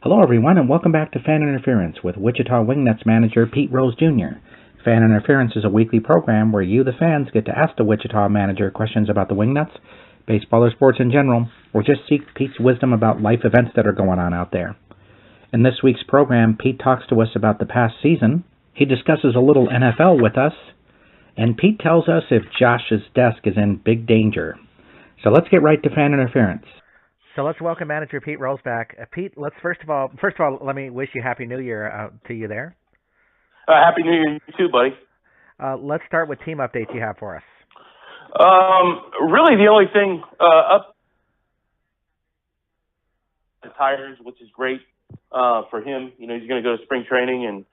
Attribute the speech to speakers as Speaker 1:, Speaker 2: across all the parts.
Speaker 1: Hello, everyone, and welcome back to Fan Interference with Wichita Wingnuts manager Pete Rose Jr. Fan Interference is a weekly program where you, the fans, get to ask the Wichita manager questions about the Wingnuts, baseball or sports in general, or just seek Pete's wisdom about life events that are going on out there. In this week's program, Pete talks to us about the past season, he discusses a little NFL with us, and Pete tells us if Josh's desk is in big danger. So let's get right to Fan Interference. So let's welcome manager Pete Rose back. Pete, let's first of all, let me wish you Happy New Year to you there.
Speaker 2: Happy New Year, you too, buddy.
Speaker 1: Let's start with team updates you have for us.
Speaker 2: Really, the only thing up the tires, which is great for him. You know, he's going to go to spring training and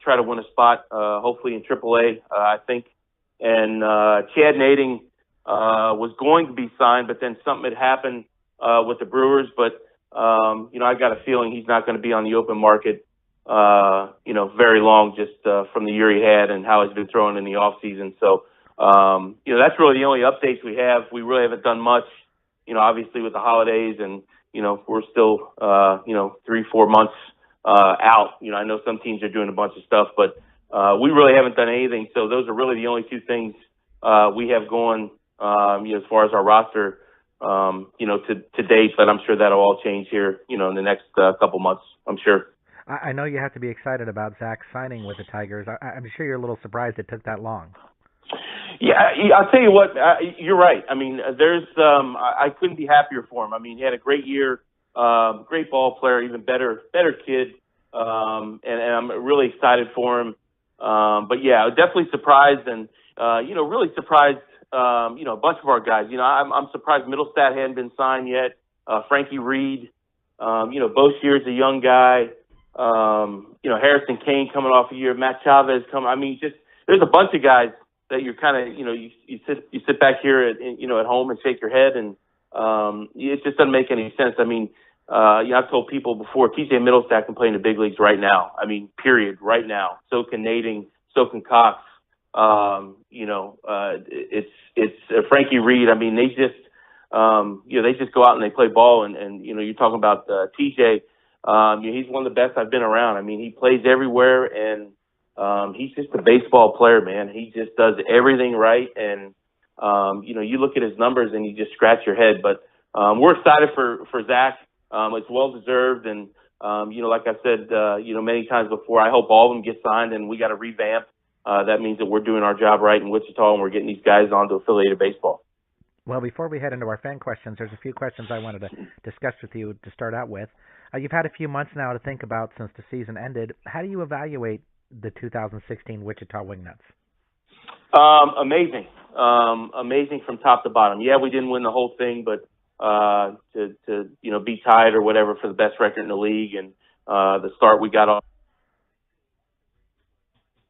Speaker 2: try to win a spot, hopefully in AAA, I think. And Chad Nading was going to be signed, but then something had happened with the Brewers. But you know, I got a feeling he's not going to be on the open market, you know, very long, just from the year he had and how he's been throwing in the off season. So, you know, that's really the only updates we have. We really haven't done much, you know, obviously with the holidays and, you know, we're still, you know, 3-4 months out. You know, I know some teams are doing a bunch of stuff, but we really haven't done anything. So those are really the only two things we have going, you know, as far as our roster, you know, to date, but I'm sure that'll all change here, you know, in the next couple months, I'm sure.
Speaker 1: I know you have to be excited about Zach signing with the Tigers. I'm sure you're a little surprised it took that long.
Speaker 2: Yeah, I'll tell you what, you're right. I mean, there's, I couldn't be happier for him. I mean, he had a great year, great ball player, even better kid, and I'm really excited for him. But yeah, definitely surprised and, you know, really surprised, you know, a bunch of our guys. You know, I'm surprised Middlestat hadn't been signed yet. Frankie Reed, you know, Boshear's a young guy. You know, Harrison Kane coming off a year, Matt Chavez coming. I mean, just there's a bunch of guys that you're kind of, you know, you sit back here at, you know, at home and shake your head, and it just doesn't make any sense. I mean, you know, I've told people before, TJ Middlestat can play in the big leagues right now. I mean, period, right now. So can Nading, so can Cox. You know, it's Frankie Reed. I mean, they just, you know, they just go out and they play ball, and you know, you're talking about TJ. You know, he's one of the best I've been around. I mean, he plays everywhere, and he's just a baseball player, man. He just does everything right, and you know, you look at his numbers and you just scratch your head. But we're excited for Zach. It's well deserved, and you know, like I said, you know, many times before, I hope all of them get signed, and we got to revamp. That means that we're doing our job right in Wichita, and we're getting these guys onto affiliated baseball.
Speaker 1: Well, before we head into our fan questions, there's a few questions I wanted to discuss with you to start out with. You've had a few months now to think about since the season ended. How do you evaluate the 2016 Wichita Wingnuts?
Speaker 2: Amazing. Amazing from top to bottom. Yeah, we didn't win the whole thing, but to you know, be tied or whatever for the best record in the league, and the start we got off.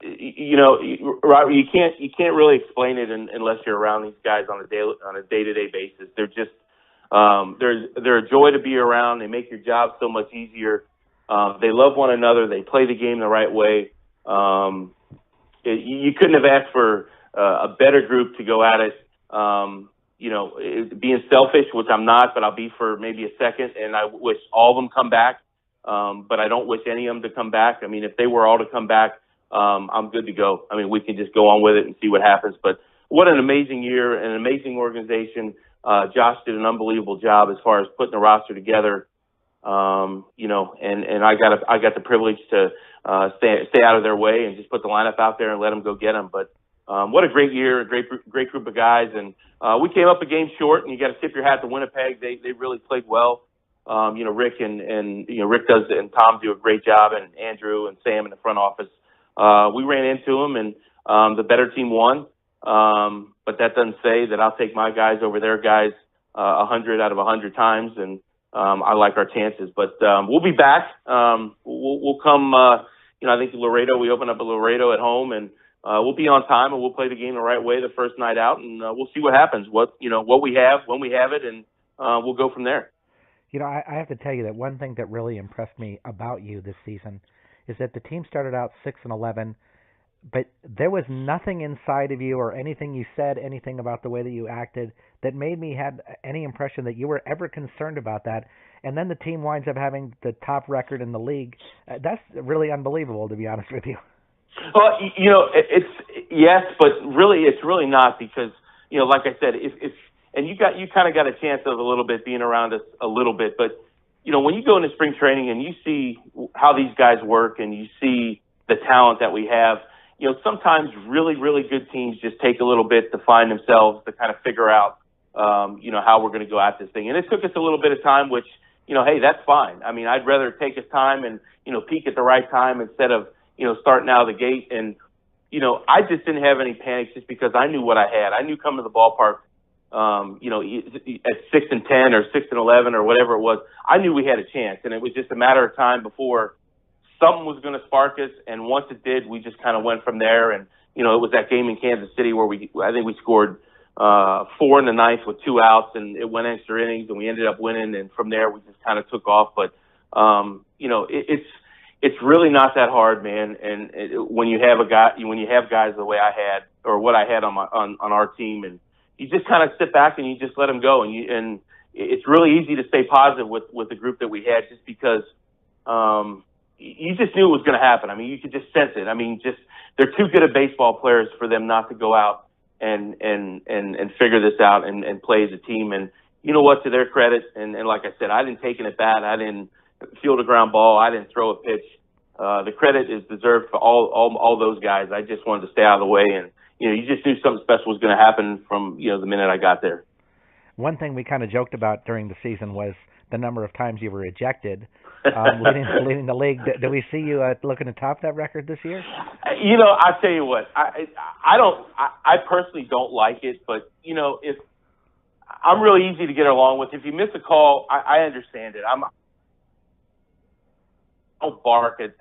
Speaker 2: You know, Robert, you can't really explain it unless you're around these guys on a day-to-day basis. They're just they're a joy to be around. They make your job so much easier. They love one another. They play the game the right way. You couldn't have asked for a better group to go at it. You know, being selfish, which I'm not, but I'll be for maybe a second. And I wish all of them come back, but I don't wish any of them to come back. I mean, if they were all to come back, I'm good to go. I mean, we can just go on with it and see what happens. But what an amazing year, an amazing organization. Josh did an unbelievable job as far as putting the roster together. You know, and I got the privilege to stay out of their way and just put the lineup out there and let them go get them. But what a great year, a great group of guys. And we came up a game short, and you got to tip your hat to Winnipeg. They really played well. You know, Rick and you know, Rick does and Tom do a great job, and Andrew and Sam in the front office. We ran into them, and the better team won. But that doesn't say that I'll take my guys over their guys 100 out of 100 times, and I like our chances. But we'll be back. We'll come. You know, I think Laredo. We open up a Laredo at home, and we'll be on time, and we'll play the game the right way the first night out, and we'll see what happens. What we have when we have it, and we'll go from there.
Speaker 1: You know, I have to tell you that one thing that really impressed me about you this season is that the team started out 6-11, but there was nothing inside of you or anything you said, anything about the way that you acted that made me have any impression that you were ever concerned about that. and then the team winds up having the top record in the league. That's really unbelievable, to be honest with you.
Speaker 2: Well, it's yes, but really, it's really not, because like I said, if and you kind of got a chance of a little bit being around us a little bit, but when you go into spring training and you see how these guys work and you see the talent that we have, sometimes really, really good teams just take a little bit to find themselves, to kind of figure out, how we're going to go at this thing. And it took us a little bit of time, which, hey, that's fine. I mean, I'd rather take his time and, peak at the right time instead of, starting out of the gate. And, I just didn't have any panic, just because I knew what I had. I knew coming to the ballpark, at 6-10 or 6-11 or whatever it was, I knew we had a chance. And it was just a matter of time before something was going to spark us. And once it did, we just kind of went from there. And, it was that game in Kansas City where I think we scored 4 in the ninth with 2 outs, and it went extra innings, and we ended up winning. And from there, we just kind of took off. But, it's really not that hard, man. And when you have guys the way I had, or what I had on our team, and you just kind of sit back and you just let them go. And it's really easy to stay positive with the group that we had, just because you just knew it was going to happen. I mean, you could just sense it. I mean, they're too good at baseball players for them not to go out and figure this out and play as a team. And you know what, to their credit, and like I said, I didn't take it at bat. I didn't field a ground ball. I didn't throw a pitch. The credit is deserved for all those guys. I just wanted to stay out of the way, and you just knew something special was going to happen from the minute I got there.
Speaker 1: One thing we kind of joked about during the season was the number of times you were ejected, leading the league. Do we see you looking to top that record this year?
Speaker 2: I tell you what, I personally don't like it, but if I'm really easy to get along with. If you miss a call, I understand it. I don't bark at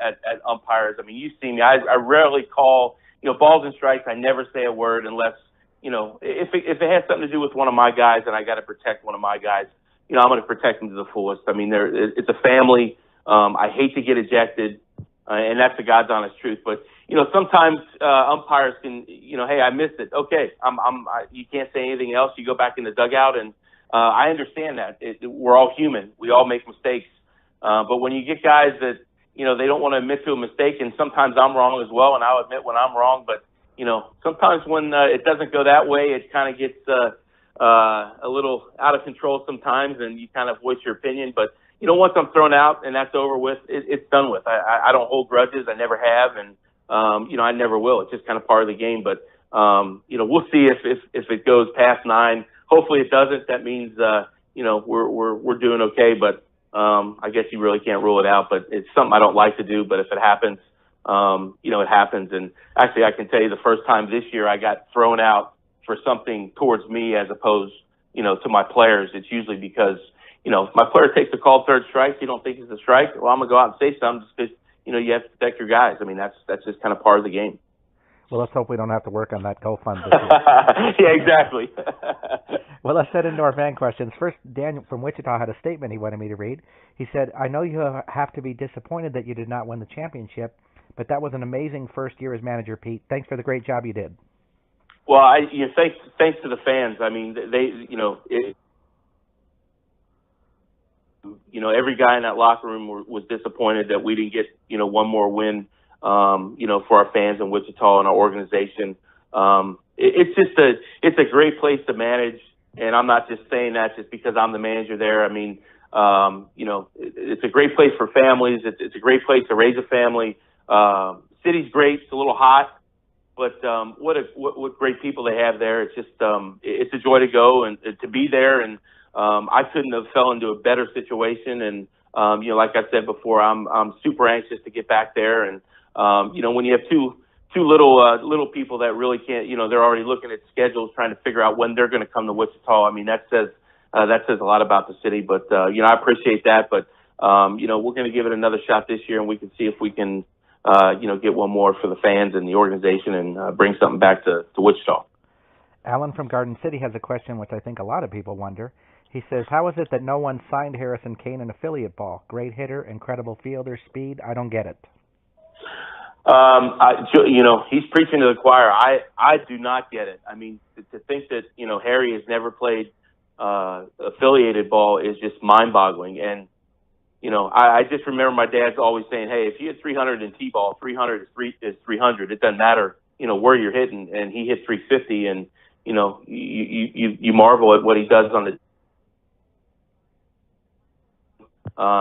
Speaker 2: umpires. I mean, you see me. I rarely call balls and strikes. I never say a word unless if it has something to do with one of my guys and I got to protect one of my guys. I'm going to protect them to the fullest. I mean, it's a family. I hate to get ejected, and that's the God's honest truth. But sometimes umpires can, hey, I missed it. Okay, you can't say anything else. You go back in the dugout, and I understand that. We're all human. We all make mistakes. But when you get guys that they don't want to admit to a mistake, and sometimes I'm wrong as well, and I'll admit when I'm wrong. But sometimes when it doesn't go that way, it kind of gets a little out of control sometimes, and you kind of voice your opinion. But once I'm thrown out and that's over with, it's done with. I don't hold grudges. I never have, and I never will. It's just kind of part of the game. But we'll see if it goes past 9. Hopefully it doesn't. That means we're doing okay. But I guess you really can't rule it out. But it's something I don't like to do. But if it happens, it happens. And actually, I can tell you the first time this year I got thrown out for something towards me as opposed, to my players. It's usually because, if my player takes a called third strike, you don't think it's a strike, well, I'm going to go out and say something just because, you have to protect your guys. I mean, that's just kind of part of the game.
Speaker 1: Well, let's hope we don't have to work on that GoFund this year.
Speaker 2: Yeah, exactly.
Speaker 1: Well, let's head into our fan questions. First, Daniel from Wichita had a statement he wanted me to read. He said, I know you have to be disappointed that you did not win the championship, but that was an amazing first year as manager, Pete. Thanks for the great job you did.
Speaker 2: Well, thanks to the fans. I mean, every guy in that locker room was disappointed that we didn't get, one more win, for our fans in Wichita and our organization. It's a great place to manage, and I'm not just saying that just because I'm the manager there. I mean, it's a great place for families. It's a great place to raise a family. City's great. It's a little hot. But what great people they have there. It's just it's a joy to go and to be there. And I couldn't have fell into a better situation. And like I said before, I'm super anxious to get back there. And when you have two little people that really can't, they're already looking at schedules, trying to figure out when they're going to come to Wichita. I mean, that says a lot about the city. But I appreciate that. But we're going to give it another shot this year, and we can see if we can. Get one more for the fans and the organization and bring something back to Wichita.
Speaker 1: Alan from Garden City has a question which I think a lot of people wonder. He says, how is it that no one signed Harrison Kane in affiliate ball? Great hitter, incredible fielder, speed. I don't get it. He's preaching to the choir. I do not get it. I mean, to think that, Harry has never played affiliated ball is just mind-boggling. And,
Speaker 2: I just remember my dad's always saying, hey, if you hit 300 in T-ball, 300 is 300. It doesn't matter, where you're hitting. And he hit 350, and, you marvel at what he does on the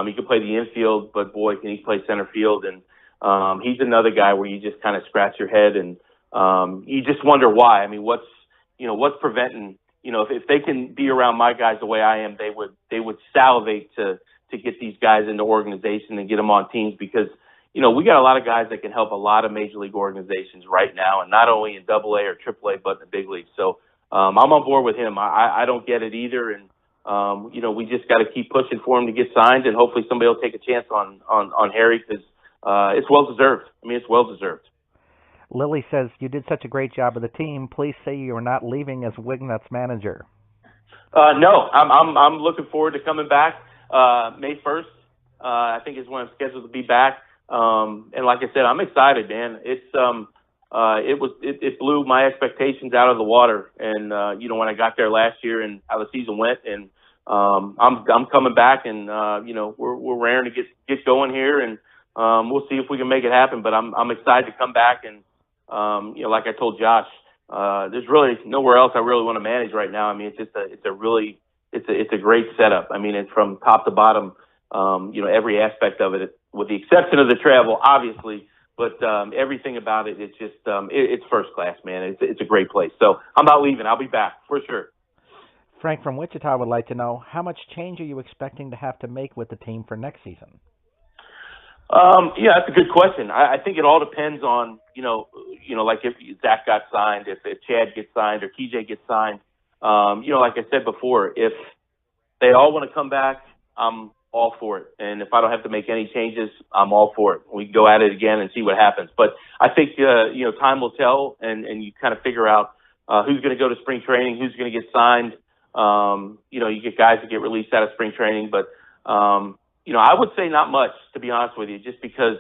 Speaker 2: he can play the infield, but boy, can he play center field. And he's another guy where you just kind of scratch your head and you just wonder why. I mean, what's preventing, if they can be around my guys the way I am, they would salivate to get these guys into organization and get them on teams because, we got a lot of guys that can help a lot of major league organizations right now, and not only in AA or AAA, but in the big leagues. So I'm on board with him. I don't get it either. And, we just got to keep pushing for him to get signed, and hopefully somebody will take a chance on Harry because it's well deserved. I mean, it's well deserved.
Speaker 1: Lily says, you did such a great job with the team. Please say you are not leaving as Wingnuts manager.
Speaker 2: No, I'm looking forward to coming back May 1st. I think is when I'm scheduled to be back. And like I said, I'm excited, man. It blew my expectations out of the water. And when I got there last year and how the season went, and I'm coming back, and we're raring to get going here, and we'll see if we can make it happen. But I'm excited to come back, and like I told Josh, there's really nowhere else I really want to manage right now. I mean, it's a great setup. I mean, it's from top to bottom, every aspect of it, with the exception of the travel, obviously. But everything about it, it's just it's first class, man. It's a great place. So I'm not leaving. I'll be back for sure.
Speaker 1: Frank from Wichita would like to know, how much change are you expecting to have to make with the team for next season?
Speaker 2: Yeah, that's a good question. I think it all depends on, like if Zach got signed, if Chad gets signed or TJ gets signed. Like I said before, if they all want to come back, I'm all for it. And if I don't have to make any changes, I'm all for it. We can go at it again and see what happens. But I think, time will tell, and you kind of figure out who's going to go to spring training, who's going to get signed. You get guys that get released out of spring training, but, I would say not much, to be honest with you, just because,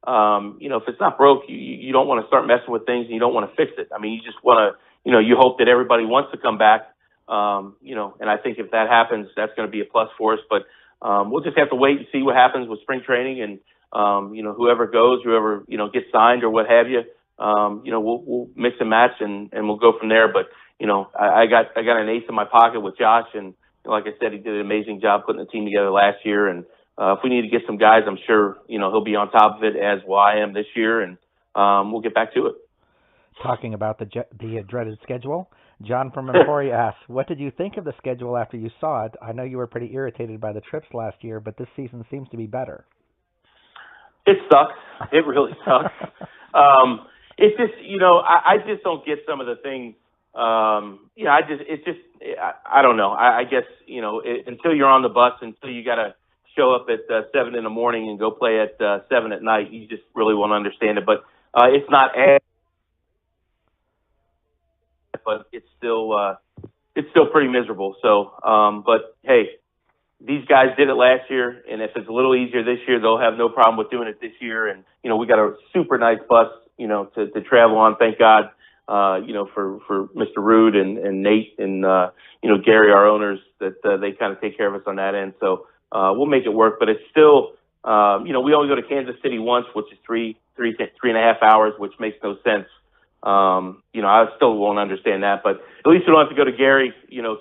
Speaker 2: if it's not broke, you don't want to start messing with things and you don't want to fix it. I mean, you just want to, you hope that everybody wants to come back, and I think if that happens, that's going to be a plus for us. But we'll just have to wait and see what happens with spring training, and, whoever goes, whoever, gets signed or what have you, we'll mix and match and we'll go from there. But, I got an ace in my pocket with Josh, and like I said, he did an amazing job putting the team together last year. And if we need to get some guys, I'm sure, he'll be on top of it, as well I am this year, and we'll get back to it.
Speaker 1: Talking about the dreaded schedule, John from Emporia asks, what did you think of the schedule after you saw it? I know you were pretty irritated by the trips last year, but this season seems to be better.
Speaker 2: It sucks. It really sucks. It's just, I just don't get some of the things. I don't know. I guess, until you're on the bus, until you got to show up at 7 in the morning and go play at 7 at night, you just really won't understand it. But it's not as, but it's still pretty miserable. So, but hey, these guys did it last year, and if it's a little easier this year, they'll have no problem with doing it this year. And, we got a super nice bus, to travel on, thank God, for Mr. Rude and Nate and, Gary, our owners, that they kind of take care of us on that end. So we'll make it work, but it's still, we only go to Kansas City once, which is three and a half hours, which makes no sense. I still won't understand that, but at least we don't have to go to Gary,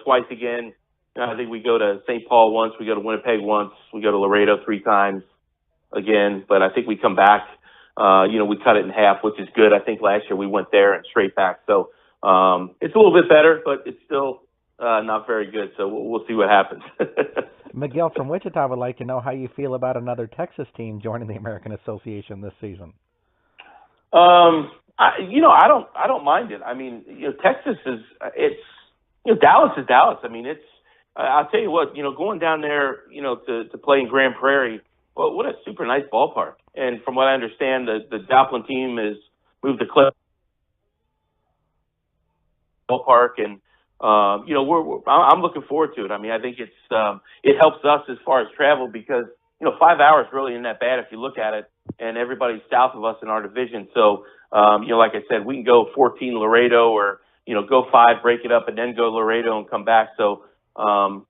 Speaker 2: twice again. I think we go to St. Paul once, we go to Winnipeg once, we go to Laredo 3 times again, but I think we come back, we cut it in half, which is good. I think last year we went there and straight back. So it's a little bit better, but it's still not very good. So we'll see what happens.
Speaker 1: Miguel from Wichita would like to know how you feel about another Texas team joining the American Association this season.
Speaker 2: I don't mind it. I mean, Texas Dallas is Dallas. I mean, I'll tell you what, going down there, to play in Grand Prairie, well, what a super nice ballpark. And from what I understand, the Joplin team has moved to Cliff ballpark, and I'm looking forward to it. I mean, I think it helps us as far as travel because 5 hours really isn't that bad if you look at it, and everybody's south of us in our division. So like I said, we can go 14 Laredo, or go 5, break it up, and then go Laredo and come back. So I'm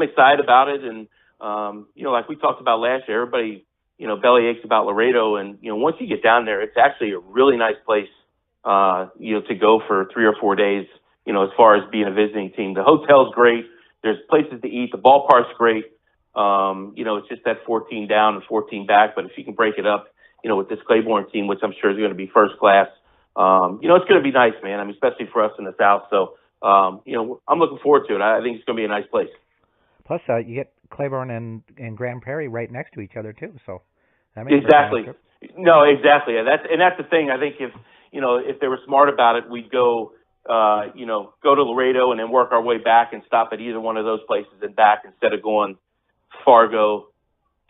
Speaker 2: excited about it, and like we talked about last year, everybody, belly aches about Laredo. And, once you get down there, it's actually a really nice place, to go for 3 or 4 days, as far as being a visiting team. The hotel's great. There's places to eat. The ballpark's great. It's just that 14 down and 14 back. But if you can break it up, with this Claiborne team, which I'm sure is going to be first class, it's going to be nice, man. I mean, especially for us in the South. So, I'm looking forward to it. I think it's going to be a nice place.
Speaker 1: Plus, you get Claiborne and Grand Prairie right next to each other too. So that makes
Speaker 2: exactly. No, exactly. And that's the thing. I think if they were smart about it, we'd go to Laredo and then work our way back and stop at either one of those places and back instead of going Fargo,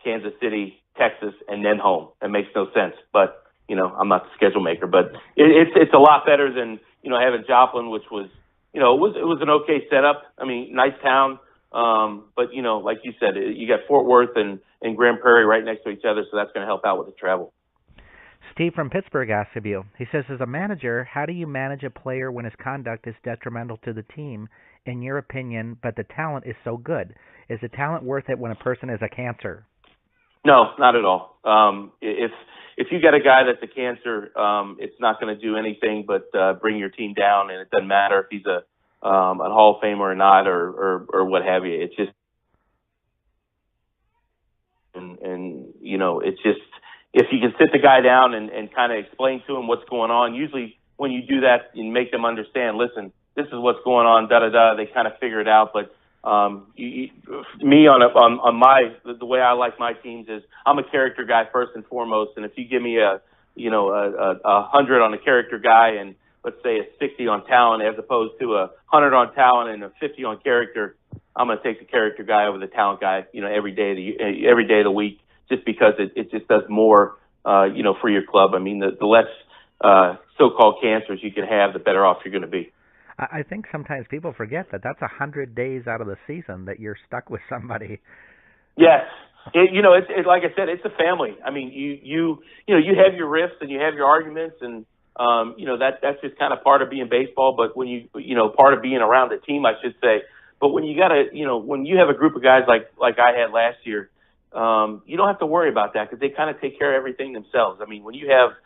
Speaker 2: Kansas City, Texas, and then home. That makes no sense. But, I'm not the schedule maker. But it's a lot better than, having Joplin, which was, it was an okay setup. I mean, nice town. But, like you said, you got Fort Worth and Grand Prairie right next to each other, so that's going to help out with the travel.
Speaker 1: Steve from Pittsburgh asks of you. He says, as a manager, how do you manage a player when his conduct is detrimental to the team, in your opinion, but the talent is so good? Is the talent worth it when a person is a cancer?
Speaker 2: No, not at all. If you got a guy that's a cancer, it's not going to do anything but bring your team down, and it doesn't matter if he's a Hall of Famer or not, or what have you. It's just, and it's just, if you can sit the guy down and kind of explain to him what's going on. Usually when you do that, you make them understand, listen, this is what's going on, they kind of figure it out. But me on the way I like my teams is I'm a character guy first and foremost. And if you give me a 100 on the character guy and let's say a 60 on talent as opposed to a 100 on talent and a 50 on character, I'm going to take the character guy over the talent guy, every day of the week, just because it just does more, for your club. I mean, the less so-called cancers you can have, the better off you're going to be.
Speaker 1: I think sometimes people forget that that's 100 days out of the season that you're stuck with somebody.
Speaker 2: Yes. It's like I said, it's a family. I mean, you have your rifts and you have your arguments, and that's just kind of part of being baseball. But when part of being around the team, I should say. But when you when you have a group of guys like I had last year, you don't have to worry about that because they kind of take care of everything themselves. I mean, when you have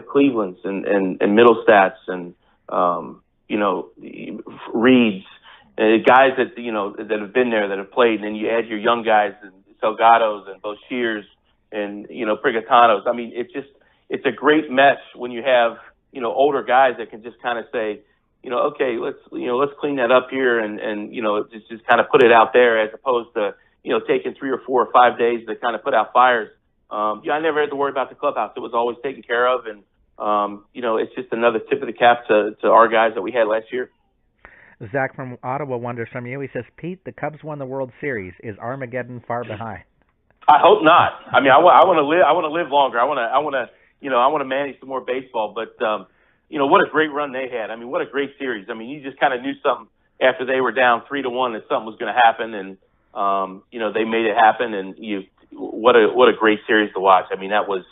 Speaker 2: Cleveland's and Middlestats and Reeds, guys that have been there, that have played, and then you add your young guys and Salgados and Boshiers and Prigatanos. I mean, it's a great mesh when you have older guys that can just kind of say, okay, let's clean that up here and just kind of put it out there, as opposed to taking 3 or 4 or 5 days to kind of put out fires. I never had to worry about the clubhouse. It was always taken care of, and it's just another tip of the cap to our guys that we had last year.
Speaker 1: Zach from Ottawa wonders from you. He says, Pete, the Cubs won the World Series. Is Armageddon far behind?
Speaker 2: I hope not. I mean, I want to live. I want to live longer. I want to manage some more baseball. But what a great run they had. I mean, what a great series. I mean, you just kind of knew something after they were down 3-1 that something was going to happen, and they made it happen. And what a great series to watch. I mean, that was.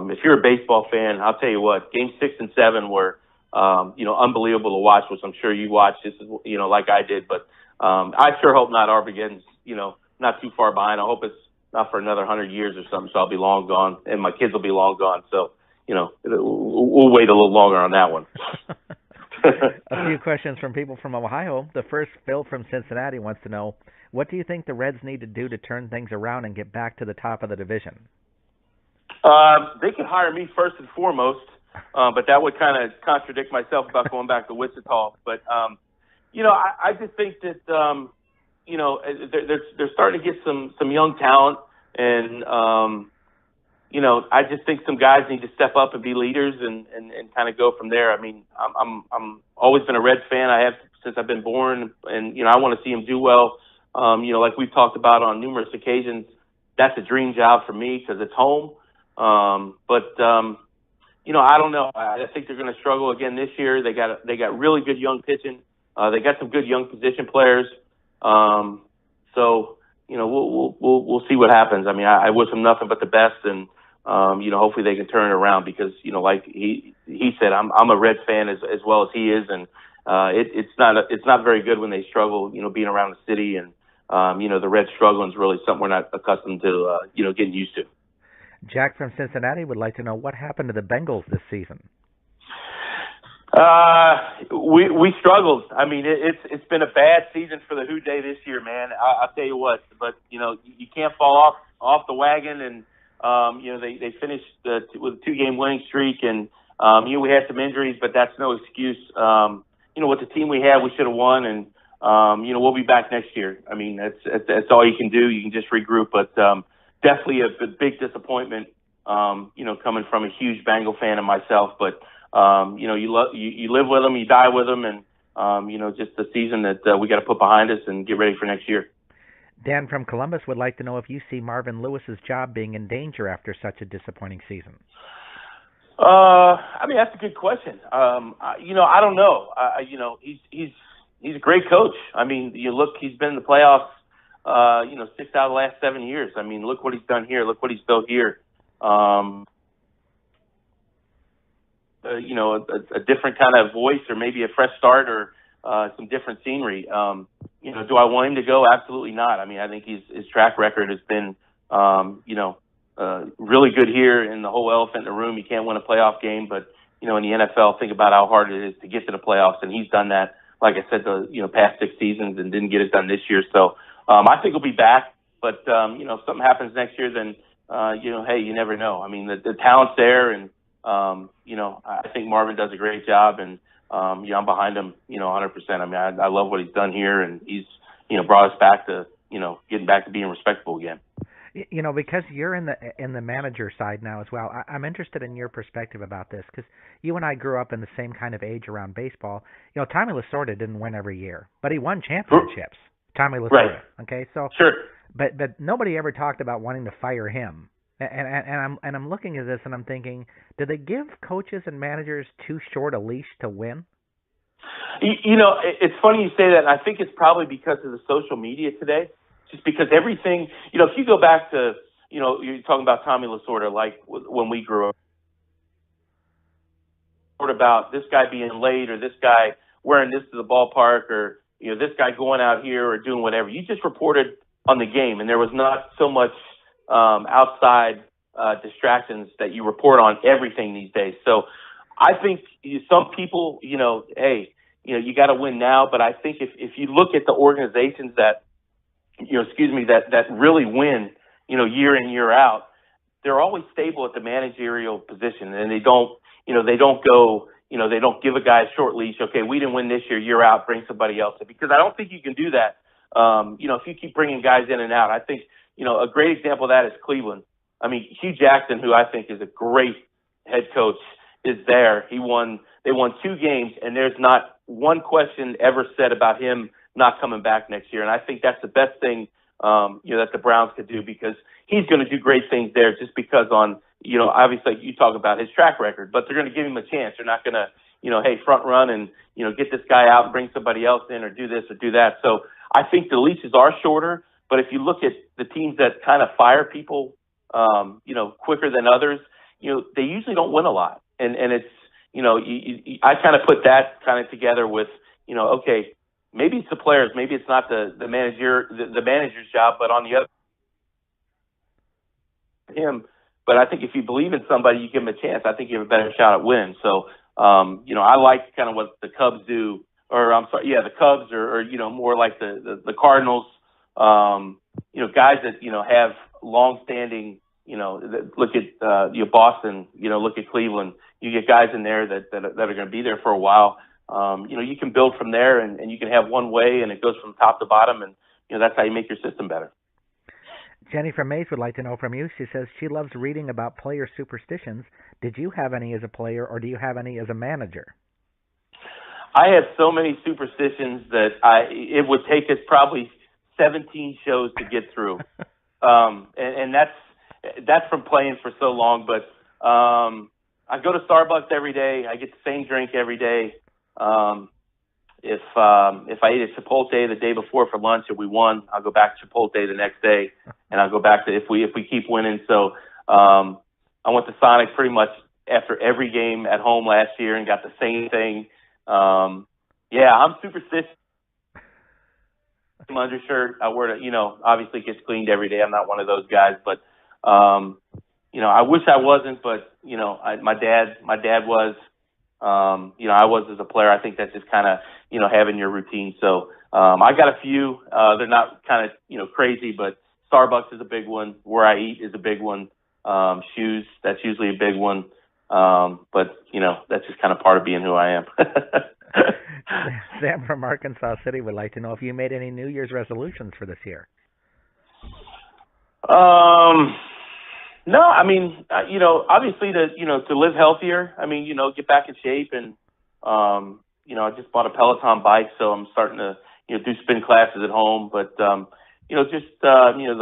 Speaker 2: If you're a baseball fan, I'll tell you what. Game 6 and 7 were. Unbelievable to watch, which I'm sure you watched. This is, like I did, but I sure hope not. Armageddon's, not too far behind. I hope it's not for another 100 years or something. So I'll be long gone, and my kids will be long gone. So, we'll wait a little longer on that one.
Speaker 1: A few questions from people from Ohio. The first, Phil from Cincinnati wants to know, what do you think the Reds need to do to turn things around and get back to the top of the division?
Speaker 2: They could hire me first and foremost. But that would kind of contradict myself about going back to Wichita. But, I just think that, they're starting to get some young talent. And, I just think some guys need to step up and be leaders and kind of go from there. I mean, I'm always been a Reds fan. I have since I've been born. And, I want to see them do well. Like we've talked about on numerous occasions, that's a dream job for me because it's home. I don't know. I think they're going to struggle again this year. They got really good young pitching. They got some good young position players. So we'll see what happens. I mean, I wish them nothing but the best, and hopefully they can turn it around because like he said, I'm a Reds fan as well as he is, and it's not very good when they struggle. Being around the city and the red struggling is really something we're not accustomed to, getting used to.
Speaker 1: Jack from Cincinnati would like to know what happened to the Bengals this season.
Speaker 2: We struggled. I mean, it's been a bad season for the Who Day this year, man. I'll tell you what, but you can't fall off the wagon, and they finished with a 2-game winning streak, and we had some injuries, but that's no excuse. With the team we had, we should have won, and we'll be back next year. I mean, that's all you can do. You can just regroup, but definitely a big disappointment. Coming from a huge Bengal fan of myself, but you live with them, you die with them, and just the season that we got to put behind us and get ready for next year.
Speaker 1: Dan from Columbus would like to know if you see Marvin Lewis's job being in danger after such a disappointing season.
Speaker 2: That's a good question. I don't know. He's a great coach. I mean, you look, he's been in the playoffs, 6 out of the last 7 years. I mean, look what he's done here. Look what he's built here. A different kind of voice, or maybe a fresh start, or some different scenery. Do I want him to go? Absolutely not. I mean, I think his track record has been, really good here. In the whole elephant in the room, you can't win a playoff game, but in the NFL, think about how hard it is to get to the playoffs, and he's done that. Like I said, the past 6 seasons, and didn't get it done this year. So I think he'll be back. But if something happens next year, then hey, you never know. I mean, the talent's there, and I think Marvin does a great job, and I'm behind him, 100%. I mean, I love what he's done here, and he's brought us back to getting back to being respectable again.
Speaker 1: Because you're in the manager side now as well, I'm interested in your perspective about this, because you and I grew up in the same kind of age around baseball. Tommy Lasorda didn't win every year, but he won championships. Tommy Lasorda,
Speaker 2: right.
Speaker 1: Okay, so
Speaker 2: sure,
Speaker 1: but nobody ever talked about wanting to fire him. And I'm looking at this and I'm thinking, do they give coaches and managers too short a leash to win?
Speaker 2: It's funny you say that. And I think it's probably because of the social media today. Just because everything, if you go back to, you're talking about Tommy Lasorda, like when we grew up, about this guy being late, or this guy wearing this to the ballpark, or this guy going out here or doing whatever. You just reported on the game, and there was not so much outside distractions that you report on everything these days. So I think some people, hey, you got to win now. But I think if you look at the organizations that, that really win, year in, year out, they're always stable at the managerial position, and they don't go, they don't give a guy a short leash. Okay, we didn't win this year, you're out, bring somebody else in, because I don't think you can do that. If you keep bringing guys in and out, I think, a great example of that is Cleveland. I mean, Hugh Jackson, who I think is a great head coach, is there. They won 2 games, and there's not one question ever said about him not coming back next year. And I think that's the best thing, that the Browns could do, because he's going to do great things there, just because on, obviously you talk about his track record, but they're going to give him a chance. They're not going to, hey, front run and, get this guy out and bring somebody else in, or do this or do that. So I think the leashes are shorter, but if you look at the teams that kind of fire people, quicker than others, they usually don't win a lot. And it's, I kind of put that kind of together with, okay, maybe it's the players, maybe it's not the manager's job, but on the other him. But I think if you believe in somebody, you give them a chance. I think you have a better shot at winning. So, I like kind of what the Cubs do, or the Cubs, or more like the Cardinals. Guys that have long-standing. Look at Boston. Look at Cleveland. You get guys in there that are going to be there for a while. You can build from there, and you can have one way, and it goes from top to bottom, and that's how you make your system better.
Speaker 1: Jenny from Mays would like to know from you. She says she loves reading about player superstitions. Did you have any as a player, or do you have any as a manager?
Speaker 2: I have so many superstitions that it would take us probably 17 shows to get through, and that's from playing for so long. But I go to Starbucks every day. I get the same drink every day. If I ate at Chipotle the day before for lunch and we won, I'll go back to Chipotle the next day, and I'll go back to if we keep winning. So I went to Sonic pretty much after every game at home last year and got the same thing. I'm superstitious. same undershirt. I wear it, obviously it gets cleaned every day. I'm not one of those guys, but, I wish I wasn't, but, my dad was, I was as a player. I think that's just kind of, having your routine. So, I got a few, they're not kind of, crazy, but Starbucks is a big one. Where I eat is a big one. Shoes, that's usually a big one. But, that's just kind of part of being who I am.
Speaker 3: Sam from Arkansas City would like to know if you made any New Year's resolutions for this year.
Speaker 2: No, I mean, obviously to live healthier. I mean, get back in shape, and I just bought a Peloton bike, so I'm starting to do spin classes at home. But the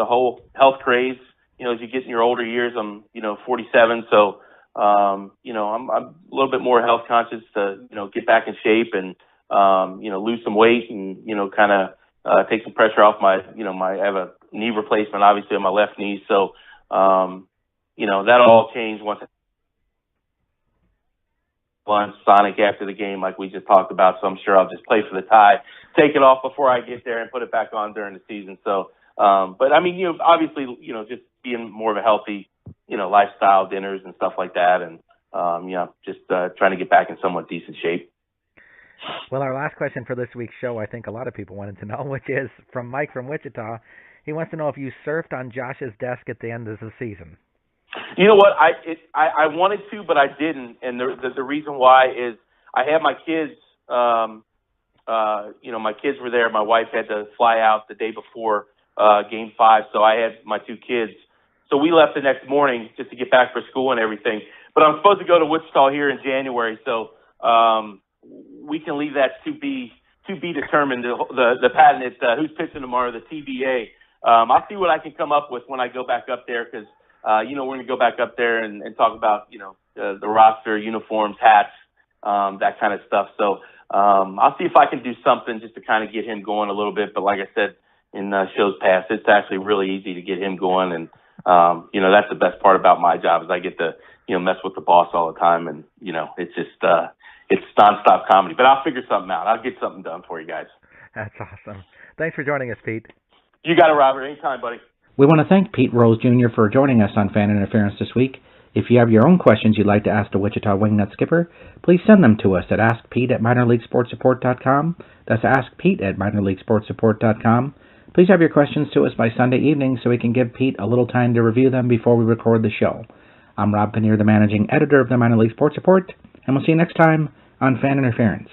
Speaker 2: whole health craze. As you get in your older years, I'm 47, so I'm a little bit more health conscious to get back in shape and lose some weight and kind of take some pressure off my I have a knee replacement obviously on my left knee, so that'll all change once Sonic after the game like we just talked about. So I'm sure I'll just play for the tie, take it off before I get there and put it back on during the season. So but I mean, obviously, just being more of a healthy, lifestyle, dinners and stuff like that. And, just trying to get back in somewhat decent shape.
Speaker 3: Well, our last question for this week's show, I think a lot of people wanted to know, which is from Mike from Wichita. He wants to know if you surfed on Josh's desk at the end of the season.
Speaker 2: You know what? I wanted to, but I didn't. And the reason why is I had my kids, my kids were there. My wife had to fly out the day before Game 5, so I had my two kids. So we left the next morning just to get back for school and everything. But I'm supposed to go to Wichita here in January, so we can leave that to be determined. The patent who's pitching tomorrow, the TBA. I'll see what I can come up with when I go back up there because we're going to go back up there and talk about the roster, uniforms, hats, that kind of stuff. So I'll see if I can do something just to kind of get him going a little bit. But like I said in shows past, it's actually really easy to get him going, and that's the best part about my job is I get to mess with the boss all the time, and it's just it's nonstop comedy. But I'll figure something out. I'll get something done for you guys.
Speaker 3: That's awesome. Thanks for joining us, Pete.
Speaker 2: You got it, Robert. Anytime, buddy.
Speaker 1: We want to thank Pete Rose Jr. for joining us on Fan Interference this week. If you have your own questions you'd like to ask the Wichita Wingnut skipper, please send them to us at askpete@minorleaguesportsupport.com. That's askpete@minorleaguesportsupport.com. Please have your questions to us by Sunday evening so we can give Pete a little time to review them before we record the show. I'm Rob Pannier, the managing editor of the Minor League Sports Report, and we'll see you next time on Fan Interference.